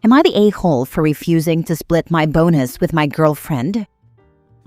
Am I the a-hole for refusing to split my bonus with my girlfriend?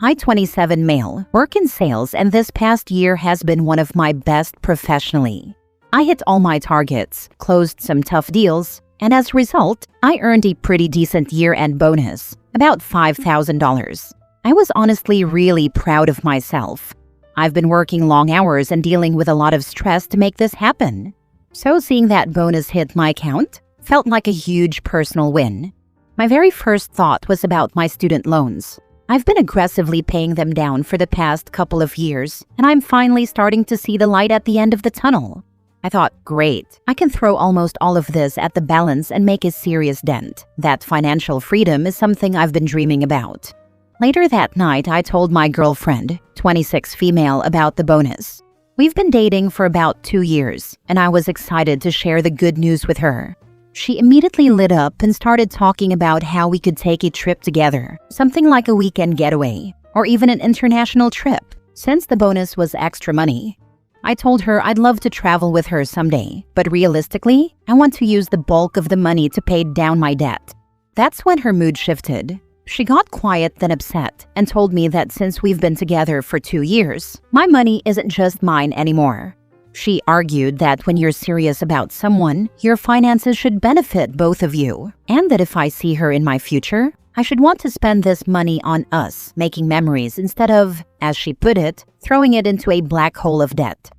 I, 27 male, work in sales, and this past year has been one of my best professionally. I hit all my targets, closed some tough deals, and as a result, I earned a pretty decent year-end bonus, about $5,000. I was honestly really proud of myself. I've been working long hours and dealing with a lot of stress to make this happen. So seeing that bonus hit my account felt like a huge personal win. My very first thought was about my student loans. I've been aggressively paying them down for the past couple of years, and I'm finally starting to see the light at the end of the tunnel. I thought, great, I can throw almost all of this at the balance and make a serious dent. That financial freedom is something I've been dreaming about. Later that night, I told my girlfriend, 26 female, about the bonus. We've been dating for about 2 years, and I was excited to share the good news with her. She immediately lit up and started talking about how we could take a trip together, something like a weekend getaway, or even an international trip, since the bonus was extra money. I told her I'd love to travel with her someday, but realistically, I want to use the bulk of the money to pay down my debt. That's when her mood shifted. She got quiet then upset and told me that since we've been together for 2 years, my money isn't just mine anymore. She argued that when you're serious about someone, your finances should benefit both of you, and that if I see her in my future, I should want to spend this money on us, making memories instead of, as she put it, throwing it into a black hole of debt.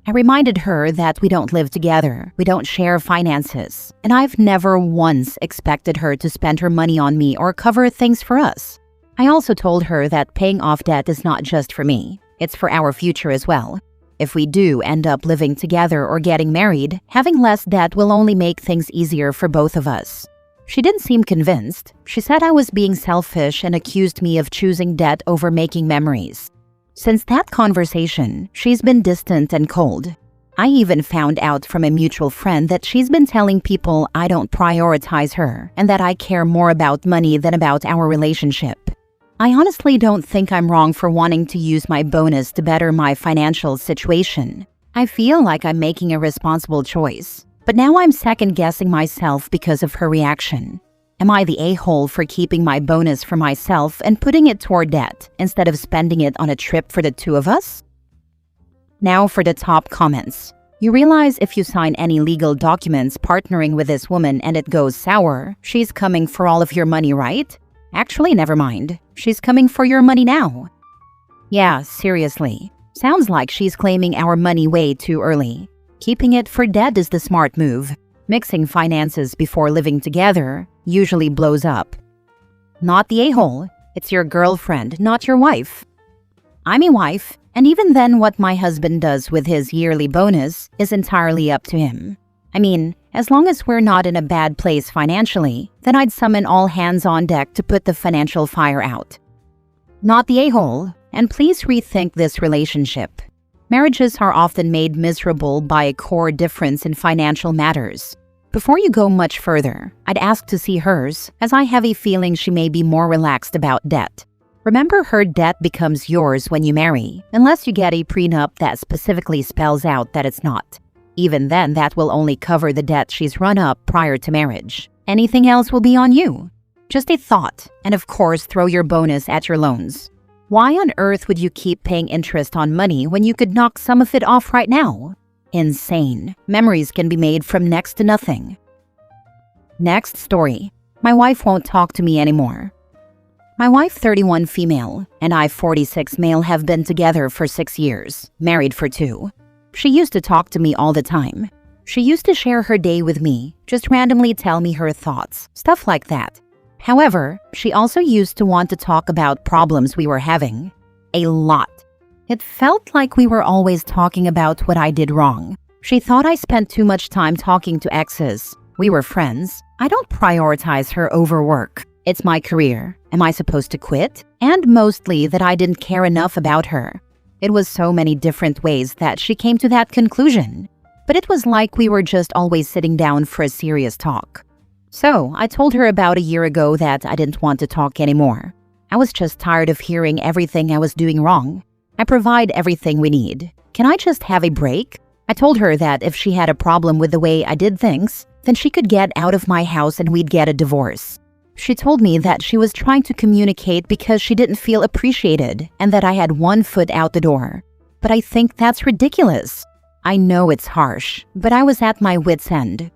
I reminded her that we don't live together, we don't share finances, and I've never once expected her to spend her money on me or cover things for us. I also told her that paying off debt is not just for me, it's for our future as well. If we do end up living together or getting married, having less debt will only make things easier for both of us. She didn't seem convinced. She said I was being selfish and accused me of choosing debt over making memories. Since that conversation, she's been distant and cold. I even found out from a mutual friend that she's been telling people I don't prioritize her and that I care more about money than about our relationship. I honestly don't think I'm wrong for wanting to use my bonus to better my financial situation. I feel like I'm making a responsible choice. But now I'm second-guessing myself because of her reaction. Am I the a-hole for keeping my bonus for myself and putting it toward debt instead of spending it on a trip for the two of us? Now for the top comments. You realize if you sign any legal documents partnering with this woman and it goes sour, she's coming for all of your money, right? Actually, never mind. She's coming for your money now. Yeah, seriously. Sounds like she's claiming our money way too early. Keeping it for debt is the smart move. Mixing finances before living together usually blows up. Not the a-hole. It's your girlfriend, not your wife. I'm a wife, and even then what my husband does with his yearly bonus is entirely up to him. I mean, as long as we're not in a bad place financially, then I'd summon all hands on deck to put the financial fire out. Not the a-hole, and please rethink this relationship. Marriages are often made miserable by a core difference in financial matters. Before you go much further, I'd ask to see hers, as I have a feeling she may be more relaxed about debt. Remember, her debt becomes yours when you marry, unless you get a prenup that specifically spells out that it's not. Even then, that will only cover the debt she's run up prior to marriage. Anything else will be on you. Just a thought, and of course, throw your bonus at your loans. Why on earth would you keep paying interest on money when you could knock some of it off right now? Insane. Memories can be made from next to nothing. Next story. My wife won't talk to me anymore. My wife, 31 female, and I, 46 male, have been together for 6 years, married for 2. She used to talk to me all the time. She used to share her day with me, just randomly tell me her thoughts, stuff like that. However, she also used to want to talk about problems we were having. A lot. It felt like we were always talking about what I did wrong. She thought I spent too much time talking to exes. We were friends. I don't prioritize her over work. It's my career. Am I supposed to quit? And mostly that I didn't care enough about her. It was so many different ways that she came to that conclusion. But it was like we were just always sitting down for a serious talk. So, I told her about a year ago that I didn't want to talk anymore. I was just tired of hearing everything I was doing wrong. I provide everything we need. Can I just have a break? I told her that if she had a problem with the way I did things, then she could get out of my house and we'd get a divorce. She told me that she was trying to communicate because she didn't feel appreciated and that I had one foot out the door. But I think that's ridiculous. I know it's harsh, but I was at my wit's end.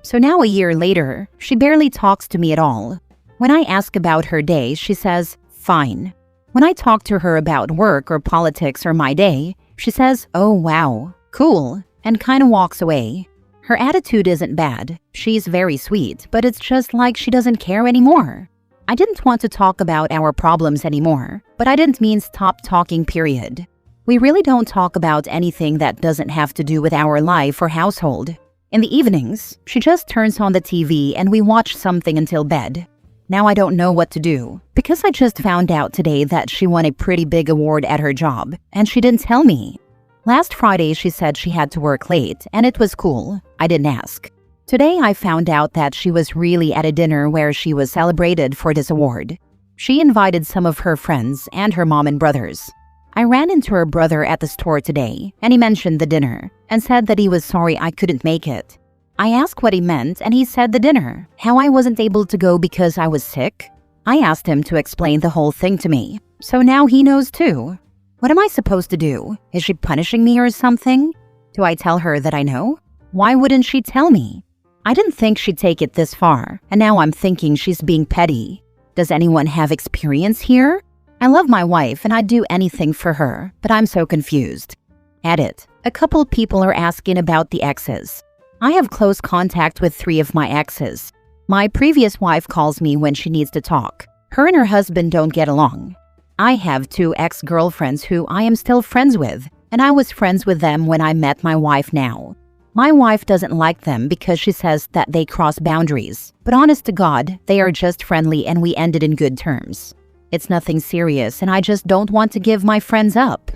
So now a year later, she barely talks to me at all. When I ask about her day, she says, fine. When I talk to her about work or politics or my day, she says, oh wow, cool, and kind of walks away. Her attitude isn't bad. She's very sweet, but it's just like she doesn't care anymore. I didn't want to talk about our problems anymore, but I didn't mean stop talking, period. We really don't talk about anything that doesn't have to do with our life or household. In the evenings, she just turns on the TV and we watch something until bed. Now I don't know what to do, because I just found out today that she won a pretty big award at her job, and she didn't tell me. Last Friday, she said she had to work late, and it was cool. I didn't ask. Today, I found out that she was really at a dinner where she was celebrated for this award. She invited some of her friends and her mom and brothers. I ran into her brother at the store today, and he mentioned the dinner and said that he was sorry I couldn't make it. I asked what he meant, and he said the dinner, how I wasn't able to go because I was sick. I asked him to explain the whole thing to me, so now he knows too. What am I supposed to do? Is she punishing me or something? Do I tell her that I know? Why wouldn't she tell me? I didn't think she'd take it this far, and now I'm thinking she's being petty. Does anyone have experience here? I love my wife and I'd do anything for her, but I'm so confused. Edit. A couple people are asking about the exes. I have close contact with 3 of my exes. My previous wife calls me when she needs to talk. Her and her husband don't get along. I have 2 ex-girlfriends who I am still friends with, and I was friends with them when I met my wife now. My wife doesn't like them because she says that they cross boundaries, but honest to God, they are just friendly and we ended in good terms. It's nothing serious and I just don't want to give my friends up.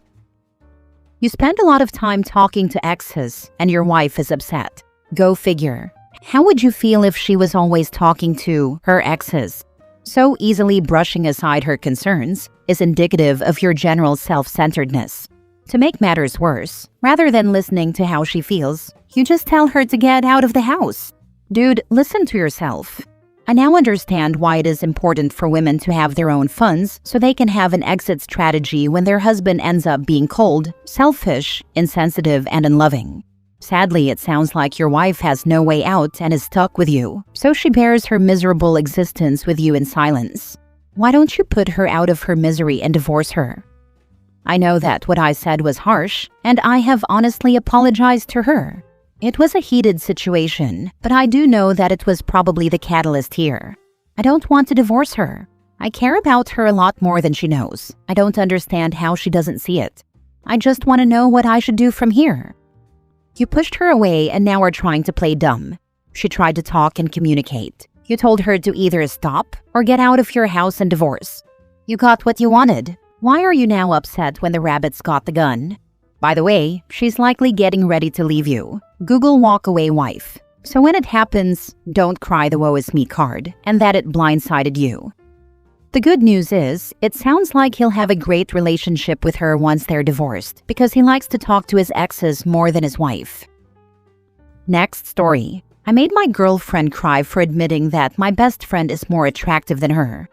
You spend a lot of time talking to exes and your wife is upset. Go figure. How would you feel if she was always talking to her exes? So easily brushing aside her concerns is indicative of your general self-centeredness. To make matters worse, rather than listening to how she feels, you just tell her to get out of the house. Dude, listen to yourself. I now understand why it is important for women to have their own funds so they can have an exit strategy when their husband ends up being cold, selfish, insensitive, and unloving. Sadly, it sounds like your wife has no way out and is stuck with you, so she bears her miserable existence with you in silence. Why don't you put her out of her misery and divorce her? I know that what I said was harsh, and I have honestly apologized to her. It was a heated situation, but I do know that it was probably the catalyst here. I don't want to divorce her. I care about her a lot more than she knows. I don't understand how she doesn't see it. I just want to know what I should do from here. You pushed her away and now are trying to play dumb. She tried to talk and communicate. You told her to either stop or get out of your house and divorce. You got what you wanted. Why are you now upset when the rabbits got the gun? By the way, she's likely getting ready to leave you. Google walk away wife. So when it happens, don't cry the woe is me card and that it blindsided you. The good news is, it sounds like he'll have a great relationship with her once they're divorced because he likes to talk to his exes more than his wife. Next story. I made my girlfriend cry for admitting that my best friend is more attractive than her.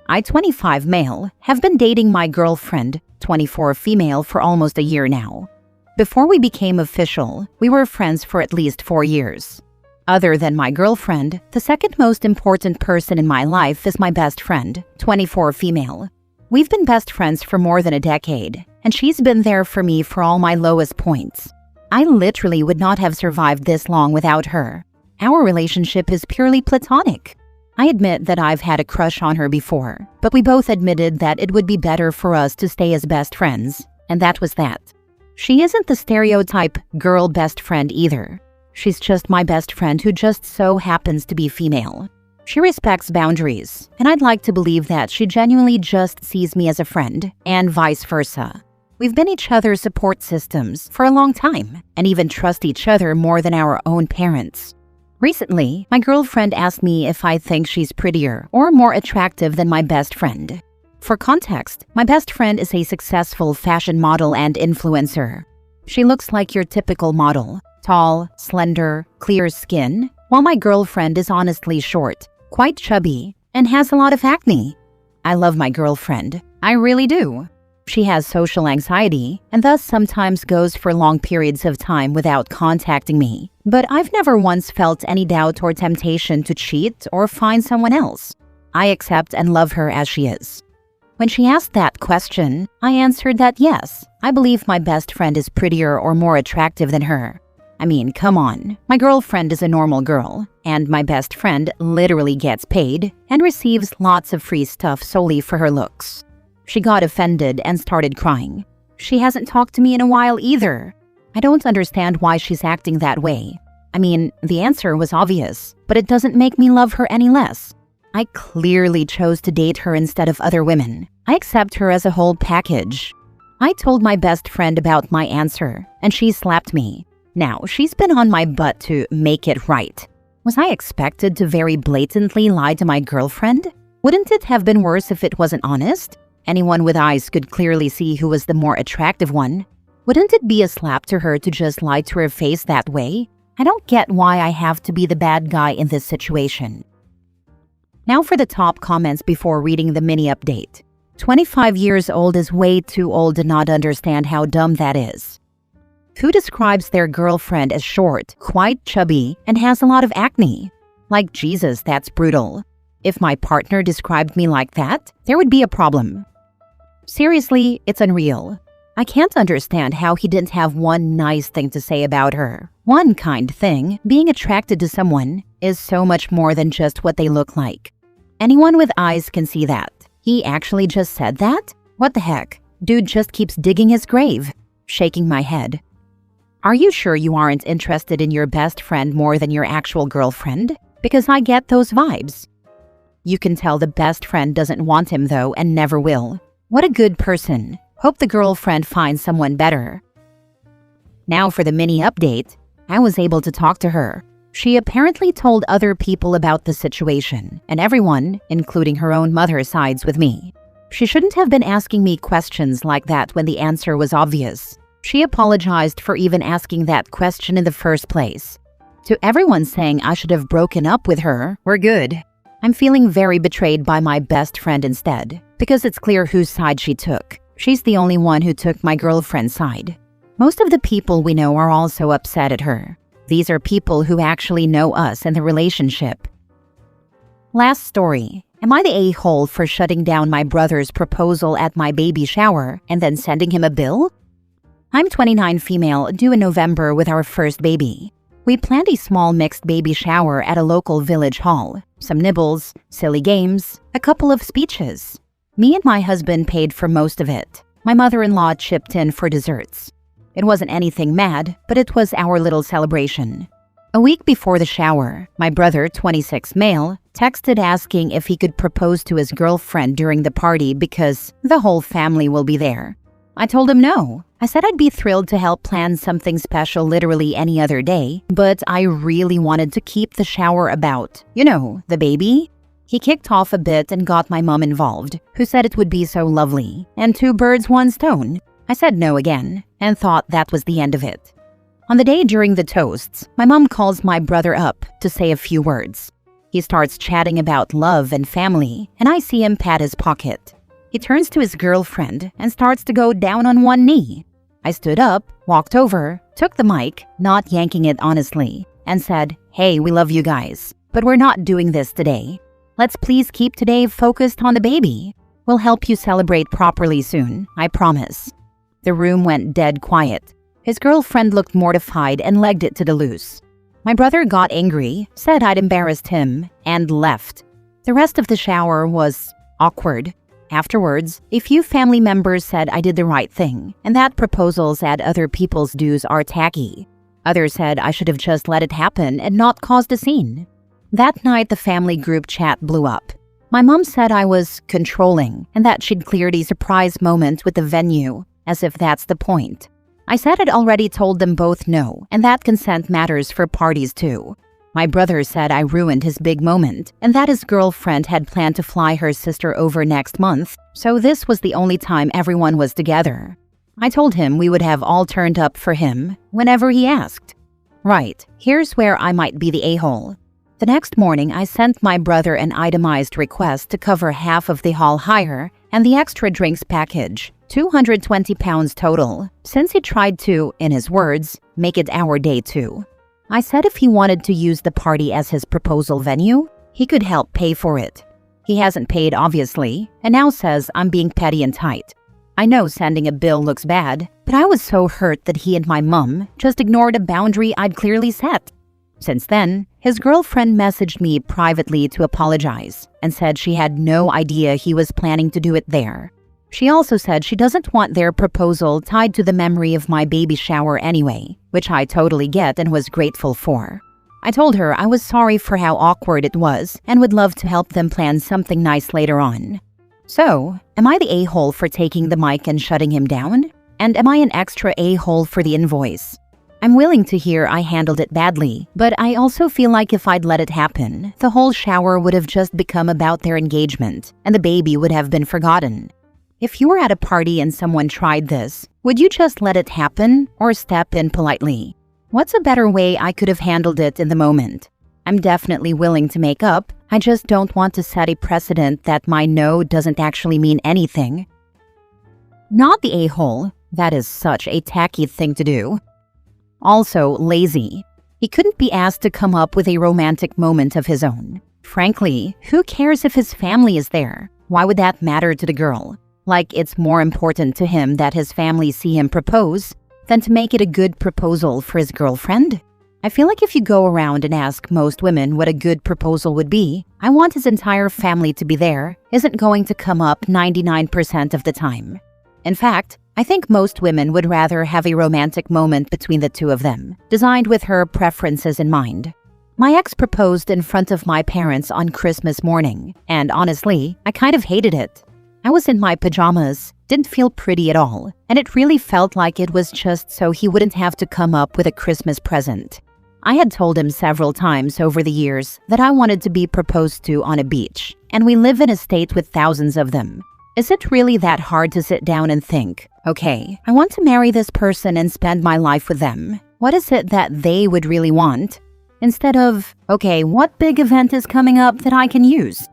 I, 25 male, have been dating my girlfriend, 24 female, for almost a year now. Before we became official, we were friends for at least 4 years. Other than my girlfriend, the second most important person in my life is my best friend, 24 female. We've been best friends for more than a decade, and she's been there for me for all my lowest points. I literally would not have survived this long without her. Our relationship is purely platonic. I admit that I've had a crush on her before, but we both admitted that it would be better for us to stay as best friends, and that was that. She isn't the stereotype girl best friend either. She's just my best friend who just so happens to be female. She respects boundaries, and I'd like to believe that she genuinely just sees me as a friend, and vice versa. We've been each other's support systems for a long time, and even trust each other more than our own parents. Recently, my girlfriend asked me if I think she's prettier or more attractive than my best friend. For context, my best friend is a successful fashion model and influencer. She looks like your typical model. Tall, slender, clear skin, while my girlfriend is honestly short, quite chubby, and has a lot of acne. I love my girlfriend. I really do. She has social anxiety and thus sometimes goes for long periods of time without contacting me. But I've never once felt any doubt or temptation to cheat or find someone else. I accept and love her as she is. When she asked that question, I answered that yes, I believe my best friend is prettier or more attractive than her. I mean, come on. My girlfriend is a normal girl, and my best friend literally gets paid and receives lots of free stuff solely for her looks. She got offended and started crying. She hasn't talked to me in a while either. I don't understand why she's acting that way. I mean, the answer was obvious, but it doesn't make me love her any less. I clearly chose to date her instead of other women. I accept her as a whole package. I told my best friend about my answer, and she slapped me. Now, she's been on my butt to make it right. Was I expected to very blatantly lie to my girlfriend? Wouldn't it have been worse if it wasn't honest? Anyone with eyes could clearly see who was the more attractive one. Wouldn't it be a slap to her to just lie to her face that way? I don't get why I have to be the bad guy in this situation. Now for the top comments before reading the mini update. 25 years old is way too old to not understand how dumb that is. Who describes their girlfriend as short, quite chubby, and has a lot of acne? Like Jesus, that's brutal. If my partner described me like that, there would be a problem. Seriously, it's unreal. I can't understand how he didn't have one nice thing to say about her. One kind thing, being attracted to someone, is so much more than just what they look like. Anyone with eyes can see that. He actually just said that? What the heck? Dude just keeps digging his grave. Shaking my head. Are you sure you aren't interested in your best friend more than your actual girlfriend? Because I get those vibes. You can tell the best friend doesn't want him though and never will. What a good person. Hope the girlfriend finds someone better. Now for the mini update. I was able to talk to her. She apparently told other people about the situation, and everyone, including her own mother, sides with me. She shouldn't have been asking me questions like that when the answer was obvious. She apologized for even asking that question in the first place. To everyone saying I should have broken up with her, we're good. I'm feeling very betrayed by my best friend instead, because it's clear whose side she took. She's the only one who took my girlfriend's side. Most of the people we know are also upset at her. These are people who actually know us and the relationship. Last story. Am I the a-hole for shutting down my brother's proposal at my baby shower and then sending him a bill? I'm 29 female, due in November with our first baby. We planned a small mixed baby shower at a local village hall. Some nibbles, silly games, a couple of speeches. Me and my husband paid for most of it. My mother-in-law chipped in for desserts. It wasn't anything mad, but it was our little celebration. A week before the shower, my brother, 26 male, texted asking if he could propose to his girlfriend during the party because the whole family will be there. I told him no. I said I'd be thrilled to help plan something special literally any other day, but I really wanted to keep the shower about, the baby. He kicked off a bit and got my mom involved, who said it would be so lovely, and 2 birds, 1 stone. I said no again, and thought that was the end of it. On the day during the toasts, my mom calls my brother up to say a few words. He starts chatting about love and family, and I see him pat his pocket. He turns to his girlfriend and starts to go down on one knee. I stood up, walked over, took the mic, not yanking it honestly, and said, "Hey, we love you guys, but we're not doing this today. Let's please keep today focused on the baby. We'll help you celebrate properly soon, I promise." The room went dead quiet. His girlfriend looked mortified and legged it to the loose. My brother got angry, said I'd embarrassed him, and left. The rest of the shower was awkward. Afterwards, a few family members said I did the right thing, and that proposals at other people's dues are tacky. Others said I should have just let it happen and not caused a scene. That night, the family group chat blew up. My mom said I was controlling and that she'd cleared a surprise moment with the venue, as if that's the point. I said I'd already told them both no, and that consent matters for parties too. My brother said I ruined his big moment, and that his girlfriend had planned to fly her sister over next month, so this was the only time everyone was together. I told him we would have all turned up for him whenever he asked. Right, here's where I might be the a-hole. The next morning, I sent my brother an itemized request to cover half of the hall hire and the extra drinks package, £220 total, since he tried to, in his words, make it our day too. I said if he wanted to use the party as his proposal venue, he could help pay for it. He hasn't paid, obviously, and now says I'm being petty and tight. I know sending a bill looks bad, but I was so hurt that he and my mum just ignored a boundary I'd clearly set. Since then, his girlfriend messaged me privately to apologize and said she had no idea he was planning to do it there. She also said she doesn't want their proposal tied to the memory of my baby shower anyway, which I totally get and was grateful for. I told her I was sorry for how awkward it was and would love to help them plan something nice later on. So, am I the a-hole for taking the mic and shutting him down? And am I an extra a-hole for the invoice? I'm willing to hear I handled it badly, but I also feel like if I'd let it happen, the whole shower would have just become about their engagement, and the baby would have been forgotten. If you were at a party and someone tried this, would you just let it happen or step in politely? What's a better way I could have handled it in the moment? I'm definitely willing to make up, I just don't want to set a precedent that my no doesn't actually mean anything. Not the a-hole, that is such a tacky thing to do. Also, lazy. He couldn't be asked to come up with a romantic moment of his own. Frankly, who cares if his family is there? Why would that matter to the girl? Like it's more important to him that his family see him propose than to make it a good proposal for his girlfriend? I feel like if you go around and ask most women what a good proposal would be, I want his entire family to be there, isn't going to come up 99% of the time. In fact, I think most women would rather have a romantic moment between the two of them, designed with her preferences in mind. My ex proposed in front of my parents on Christmas morning, and honestly, I kind of hated it. I was in my pajamas, didn't feel pretty at all, and it really felt like it was just so he wouldn't have to come up with a Christmas present. I had told him several times over the years that I wanted to be proposed to on a beach, and we live in a state with thousands of them. Is it really that hard to sit down and think, okay, I want to marry this person and spend my life with them. What is it that they would really want? Instead of, okay, what big event is coming up that I can use?